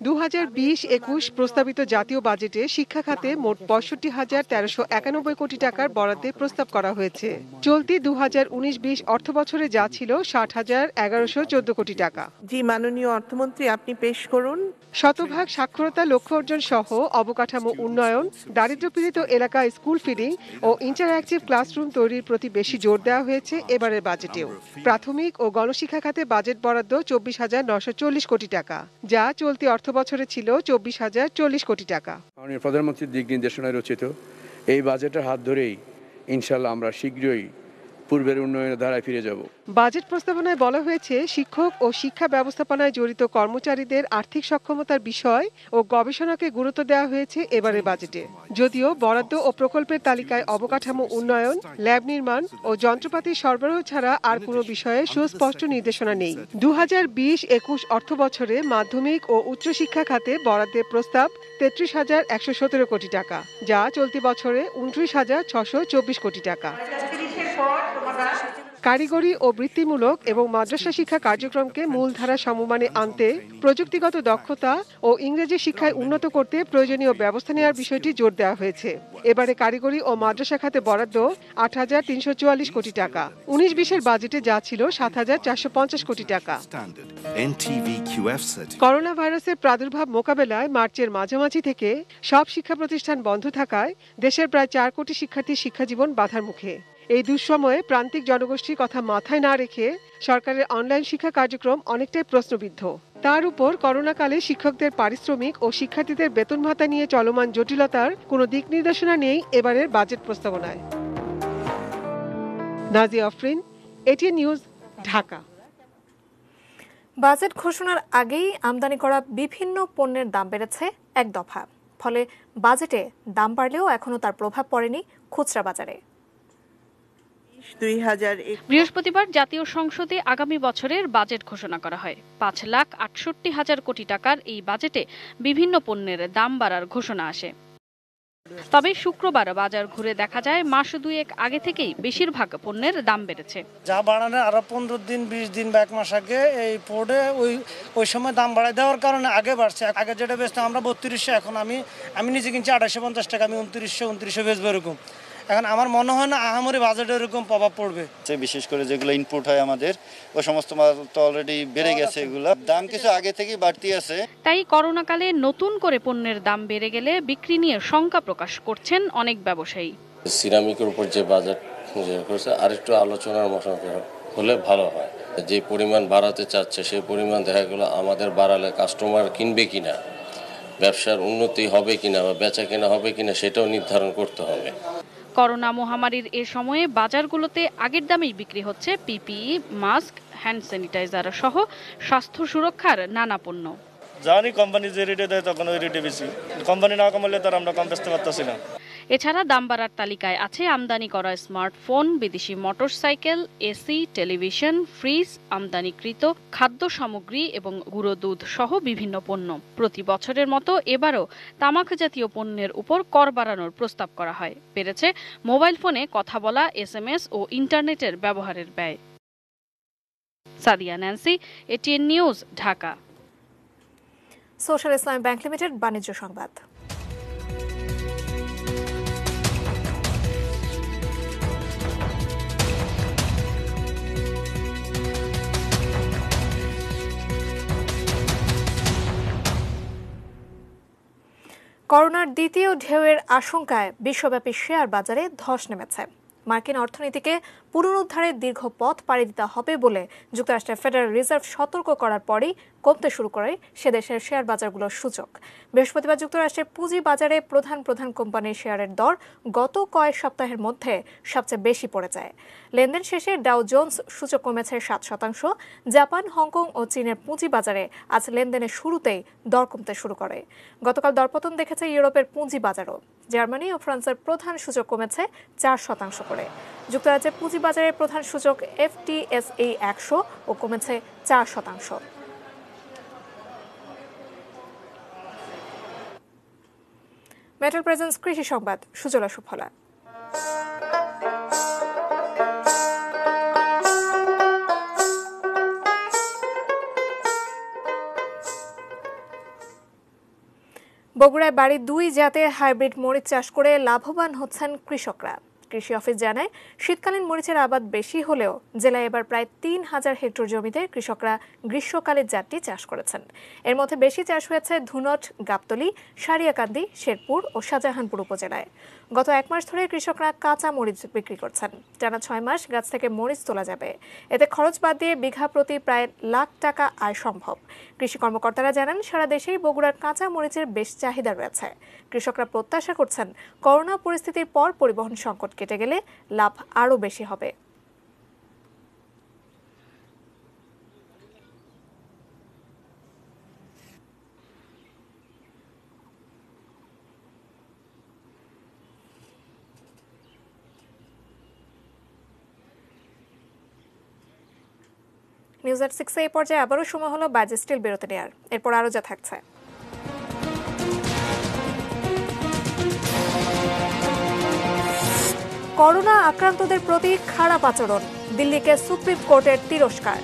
Speaker 4: 2020-21 প্রস্তাবিত জাতীয় বাজেটে শিক্ষা খাতে মোট 65,1391 কোটি টাকার বরাদ্দের প্রস্তাব করা হয়েছে। চলতি 2019-20 অর্থ বছরে যা ছিল 60,1114 কোটি টাকা।
Speaker 3: জি মাননীয় অর্থমন্ত্রী, আপনি পেশ করুন।
Speaker 4: শতভাগ সাক্ষরতা লক্ষ্য অর্জন সহ অবকাঠামো উন্নয়ন, দারিদ্র্যপীড়িত এলাকায় স্কুল ফিডিং ও ইন্টারঅ্যাক্টিভ ক্লাসরুম তৈরির প্রতি বেশি জোর দেওয়া হয়েছে এবারের বাজেটেও। প্রাথমিক ও গণশিক্ষা খাতে বাজেট বরাদ্দ 24,940 কোটি টাকা, যা চলতি অর্থ বছরে ছিল 24,040 কোটি টাকা।
Speaker 27: মাননীয় প্রধানমন্ত্রীর দিক নির্দেশনায় রচিত এই বাজেটের হাত ধরেই ইনশাআল্লাহ আমরা শীঘ্রই পূর্বের উন্নয়নের ধারায় ফিরে যাব।
Speaker 4: বাজেট প্রস্তাবনায় বলা হয়েছে শিক্ষক ও শিক্ষা ব্যবস্থাপনায় জড়িত কর্মচারীদের আর্থিক সক্ষমতার বিষয় ও গবেষণাকে গুরুত্ব দেওয়া হয়েছে এবারের বাজেটে। যদিও বরাদ্দ ও প্রকল্পের তালিকায় অবকাঠামো উন্নয়ন, ল্যাব নির্মাণ ও যন্ত্রপাতি সরবরাহ ছাড়া আর কোনো বিষয়ে সুস্পষ্ট নির্দেশনা নেই। 2020-21 অর্থ বছরে মাধ্যমিক ও উচ্চশিক্ষা খাতে বরাদ্দের প্রস্তাব 33,117 কোটি টাকা, যা চলতি বছরে 29,624 কোটি টাকা। কারিগরি ও বৃত্তিমূলক এবং মাদ্রাসা শিক্ষা কার্যক্রমকে মূলধারা সমমানে আনতে, প্রযুক্তিগত দক্ষতা ও ইংরেজি শিক্ষায় উন্নত করতে প্রয়োজনীয় ব্যবস্থা নেওয়ার বিষয়টি জোর দেওয়া হয়েছে। এবারে কারিগরি ও মাদ্রাসা খাতে বরাদ্দ 8,344 কোটি টাকা। 19-20 বাজেটে যা ছিল 7,450 কোটি টাকা। করোনা ভাইরাসের প্রাদুর্ভাব মোকাবেলায় মার্চের মাঝামাঝি থেকে সব শিক্ষা প্রতিষ্ঠান বন্ধ থাকায় দেশের প্রায় 4 কোটি শিক্ষার্থীর শিক্ষাজীবন বাধার মুখে। এই দুঃসময়ে প্রান্তিক জনগোষ্ঠীর কথা মাথায় না রেখে সরকারের অনলাইন শিক্ষা কার্যক্রম অনেকটাই প্রশ্নবিদ্ধ। তার উপর করোনাকালে শিক্ষকদের পারিশ্রমিক ও শিক্ষার্থীদের বেতন ভাতা নিয়ে চলমান জটিলতার কোনো দিক নির্দেশনা নেই এবারের বাজেট প্রস্তাবনায়। Nazia Afrin, ATN news, Dhaka.
Speaker 1: Budget ঘোষণার আগেই আমদানি করা বিভিন্ন পণ্যের দাম বেড়েছে এক দফা, ফলে বাজেটে দাম বাড়লেও এখনো তার প্রভাব পড়েনি খুচরা বাজারে।
Speaker 5: বৃহস্পতিবার জাতীয় সংসদে আগামী বছরের বাজেট ঘোষণা করা হয়। 5,68,000 কোটি টাকার এই বাজেটে বিভিন্ন পণ্যের দাম বাড়ার ঘোষণা আসে। তবে শুক্রবার বাজার ঘুরে দেখা যায় মাস দুয়েক আগে থেকেই বেশিরভাগ পণ্যের দাম বেড়েছে।
Speaker 22: যা বাড়ানোর আরো 15 দিন 20 দিন বা 1 মাস আগে এই পোর্টে ওই সময় দাম বাড়ায় দেওয়ার কারণে আগে বাড়ছে। আগে যেটা বেচতাম আমরা 3200, এখন আমি নিজে কিনছি 2850 টাকা, আমি 2900 বেচবো এরকম। এখন আমার মনে হয় না আহামরি বাজেটে এরকম প্রভাব পড়বে।
Speaker 6: বিশেষ করে যেগুলো ইনপুট হয় আমাদের, ওই সমস্ত মাল তো অলরেডি বেড়ে গেছে, এগুলো দাম কিছু আগে থেকেই বাড়তি আছে।
Speaker 5: তাই করোনাকালে নতুন করে পণ্যের দাম বেড়ে গেলে বিক্রি নিয়ে শঙ্কা প্রকাশ করছেন অনেক ব্যবসায়ী।
Speaker 7: সিরামিকের উপর যে বাজেট করেছে আরেকটু আলোচনার মশলা হলে ভালো হয়। যে পরিমাণ বাড়াতে চাচ্ছে সেই পরিমাণ দেখা গেল আমাদের বাড়ালে কাস্টমার কিনবে কিনা, ব্যবসার উন্নতি হবে কিনা বা বেচা কেনা হবে কিনা সেটাও নির্ধারণ করতে হবে।
Speaker 5: করোনা মহামারীর এ সময়ে বাজারগুলোতে আগের দামেই বিক্রি হচ্ছে পিপিই, মাস্ক, হ্যান্ড স্যানিটাইজার সহ স্বাস্থ্য সুরক্ষার নানা পণ্য।
Speaker 8: জানি কোম্পানি যে রেটে দেয় তখন ওই রেটে বেশি, কোম্পানি না কমালে তার আমরা কম বেচতে পারতেছি না।
Speaker 5: এছাড়া দাম বাড়ার তালিকায় আছে আমদানি করা স্মার্টফোন, বিদেশি মোটরসাইকেল, এসি, টেলিভিশন, ফ্রিজ, আমদানিকৃত খাদ্য সামগ্রী এবং গুঁড়ো দুধ সহ বিভিন্ন পণ্য। প্রতি বছরের মতো এবারও তামাক জাতীয় পণ্যের উপর কর বাড়ানোর প্রস্তাব করা হয়। বেড়েছে মোবাইল ফোনে কথা বলা, SMS ও ইন্টারনেটের ব্যবহারের ব্যয়। Sadia Nancy, ATN news, Dhaka.
Speaker 1: Social ইসলামী ব্যাংক লিমিটেড বাণিজ্য সংবাদ। করোনার দ্বিতীয় ঢেউয়ের আশঙ্কায় বিশ্বব্যাপী শেয়ার বাজারে ধস নেমেছে। মার্কিন অর্থনীতিকে পুনরুদ্ধারের দীর্ঘ পথ পাড়ি দিতে হবে বলে যুক্তরাষ্ট্রের ফেডারেল রিজার্ভ সতর্ক করার পরই কমতে শুরু করে সে দেশের শেয়ার বাজারগুলোর সূচক। বৃহস্পতিবার যুক্তরাষ্ট্রের পুঁজি বাজারে প্রধান কোম্পানির শেয়ারের দর গত কয়েক সপ্তাহের মধ্যে সবচেয়ে বেশি পড়ে যায়। লেনদেন শেষে ডাও জোন্স সূচক কমেছে 7%। জাপান, হংকং ও চীনের পুঁজি বাজারে আজ লেনদেনের শুরুতেই দর কমতে শুরু করে। গতকাল দরপতন দেখেছে ইউরোপের পুঁজি বাজারও। জার্মানি ও ফ্রান্সের প্রধান সূচক কমেছে 4% করে। যুক্তরাজ্যের পুঁজি বাজারের প্রধান সূচক FTSE 100 ও কমেছে 4%। মেটাল প্রেজেন্স কৃষি সংবাদ, সুজলা সুফলা। বগুড়ায় বাড়ি 2 জাতের হাইব্রিড মরিচ চাষ করে লাভবান হচ্ছেন কৃষকরা। কৃষি অফিস জানায়, শীতকালীন মরিচের আবাদ বেশি হলেও জেলায় এবার প্রায় 3000 হেক্টর জমিতে কৃষকরা গ্রীষ্মকালের জাতটি চাষ করেছেন। এর মধ্যে বেশি চাষ হয়েছে ধুনট, গাবতলী, সারিয়াকান্দি, শেরপুর ও শাহজাহানপুর উপজেলায়। গত 1 মাস ধরে কৃষকরা কাঁচা মরিচ বিক্রি করছেন। টানা 6 মাস গাছ থেকে মরিচ তোলা যাবে। এতে খরচ বাদ দিয়ে বিঘা প্রতি প্রায় লাখ টাকা আয় সম্ভব। কৃষি কর্মকর্তারা জানান, সারা দেশেই বগুড়ার কাঁচা মরিচের বেশ চাহিদা রয়েছে। কৃষকরা প্রত্যাশা করছেন, করোনা পরিস্থিতির পর পরিবহন সংকট কেটে গেলে লাভ আরও বেশি হবে। নিউজ এট 6 এই পর্যায়ে আবারও সময় হলো বাজে স্টিল বিরতি নেওয়ার। এরপর আরও যা থাকছে। করোনা আক্রান্তদের প্রতি খারাপ আচরণ, দিল্লিকে সুপ্রিম কোর্টের তিরস্কার।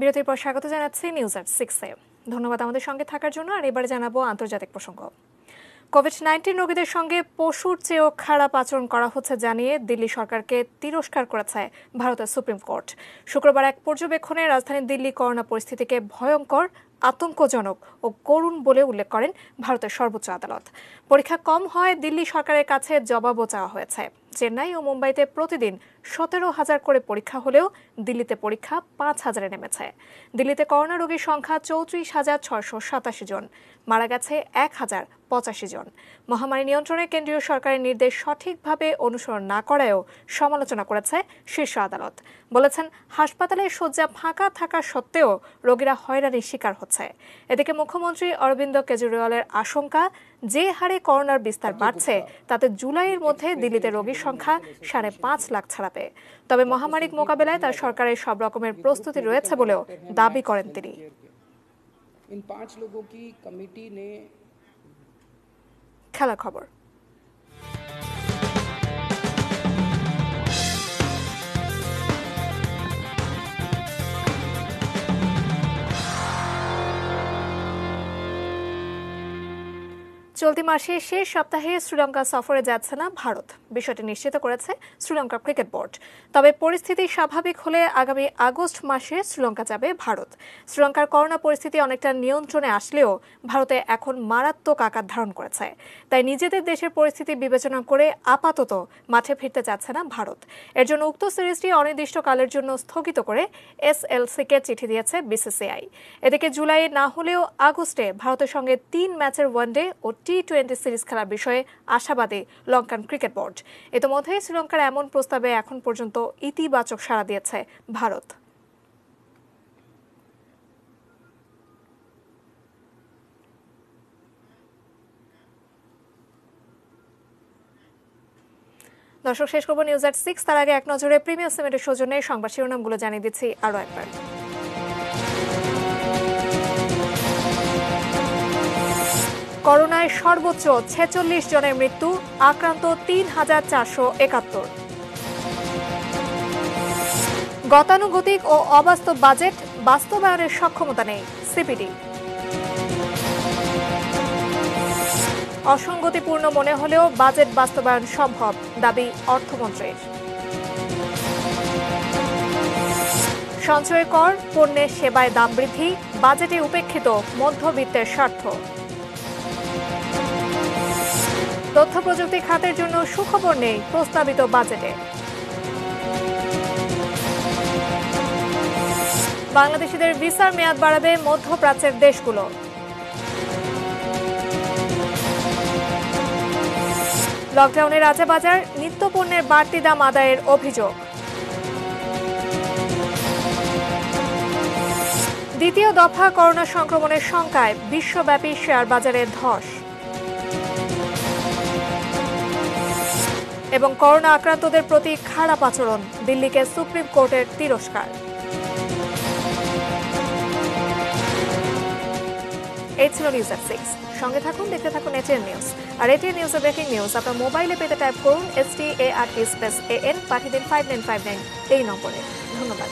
Speaker 1: বিরতির পর স্বাগত জানাচ্ছি নিউজ এট 6-এ। ধন্যবাদ আমাদের সঙ্গে থাকার জন্য। আর এবারে জানাবো আন্তর্জাতিক প্রসঙ্গ। কোভিড-19 রোগীদের সঙ্গে পশুর চেয়েও খারাপ আচরণ করা হচ্ছে জানিয়ে দিল্লি সরকারকে তিরস্কার করেছে ভারতের সুপ্রিম কোর্ট। শুক্রবার এক পর্যবেক্ষণে রাজধানী দিল্লি করোনা পরিস্থিতিকে ভয়ঙ্কর, আতঙ্কজনক ও করুণ বলে উল্লেখ করেন ভারতের সর্বোচ্চ আদালত। পরীক্ষা কম হয় দিল্লি সরকারের কাছে জবাবও চাওয়া হয়েছে। চেন্নাই ও মুম্বাইতে প্রতিদিন 17,000 করে পরীক্ষা হলেও দিল্লিতে পরীক্ষা 5,000-এ নেমেছে। দিল্লিতে করোনা রোগীর সংখ্যা 34,687 জন, মারা গেছে 1,085 জন। মহামারী নিয়ন্ত্রণে কেন্দ্রীয় সরকারের নির্দেশ সঠিকভাবে অনুসরণ না করায়ও সমালোচনা করেছে শীর্ষ আদালত। বলেছেন, হাসপাতালে শয্যা ফাঁকা থাকা সত্ত্বেও রোগীরা হয়রানির শিকার হচ্ছে। এদিকে মুখ্যমন্ত্রী অরবিন্দ কেজরিওয়ালের আশঙ্কা, যে হারে করোনার বিস্তার বাড়ছে তাতে জুলাইয়ের মধ্যে দিল্লিতে রোগীর সংখ্যা 5.5 লাখ ছাড়াবে। তবে মহামারী মোকাবেলায় তার সরকারের সব রকমের প্রস্তুতি রয়েছে বলেও দাবি করেন তিনি। খেলার খবর। চলতি মাসে শেষ সপ্তাহে শ্রীলঙ্কা সফরে যাচ্ছে না ভারত, বিষয়টি নিশ্চিত করেছে শ্রীলঙ্কা ক্রিকেট বোর্ড। তবে পরিস্থিতি স্বাভাবিক হলে আগামী আগস্ট মাসে শ্রীলঙ্কা যাবে ভারত। শ্রীলঙ্কার করোনা পরিস্থিতি অনেকটা নিয়ন্ত্রণে আসলেও ভারতে এখন মারাত্মক আকার ধারণ করেছে। তাই নিজেদের দেশের পরিস্থিতি বিবেচনা করে আপাতত মাঠে ফিরতে চাচ্ছে না ভারত। এর জন্য উক্ত সিরিজটি অনির্দিষ্টকালের জন্য স্থগিত করে SLC-কে চিঠি দিয়েছে BCCI। এদিকে জুলাই না হলেও আগস্টে ভারতের সঙ্গে 3 ম্যাচের ওয়ানডে ও T20 সিরিজ খেলার বিষয়ে আশাবাদী লঙ্কান ক্রিকেট বোর্ড। ইতিমধ্যে শ্রীলঙ্কার এমন প্রস্তাবে এখন পর্যন্ত ইতিবাচক সাড়া দিয়েছে ভারত। দর্শক, শেষ করব নিউজ এট 6। তার আগে এক নজরে প্রিমিয়ার সিমেন্টের সৌজন্যে সংবাদ শিরোনামগুলো জানিয়ে দিচ্ছি আরও একবার। করোনায় সর্বোচ্চ 46 জনের মৃত্যু, আক্রান্ত 3,471। গতানুগতিক ও অবাস্তব বাজেট, বাস্তবায়নের সক্ষমতা নেই সিপিডি। অসঙ্গতিপূর্ণ মনে হলেও বাজেট বাস্তবায়ন সম্ভব, দাবি অর্থমন্ত্রীর। সঞ্চয় কর, পণ্যের সেবায় দাম বৃদ্ধি, বাজেটে উপেক্ষিত মধ্যবিত্তের স্বার্থ। তথ্য প্রযুক্তি খাতের জন্য সুখবর নেই প্রস্তাবিত বাজেটে। বাংলাদেশিদের ভিসার মেয়াদ বাড়াবে মধ্যপ্রাচ্যের দেশগুলো। লকডাউনে রাজাবাজার, নিত্যপণ্যের বাড়তি দাম আদায়ের অভিযোগ। দ্বিতীয় দফা করোনা সংক্রমণের শঙ্কায় বিশ্বব্যাপী শেয়ার বাজারে ধস। এবং করোনা আক্রান্তদের প্রতি খারাপ আচরণ, দিল্লিকে সুপ্রিম কোর্টের তিরস্কার। এই ছিল নিউজ এট 6। সঙ্গে থাকুন, দেখতে থাকুন এটিএন নিউজ। আর এটিএন নিউজের ব্রেকিং নিউজ আপনার মোবাইলে পেতে টাইপ করুন START+AN, পাঠিয়ে দিন 5959 এই নম্বরে। ধন্যবাদ।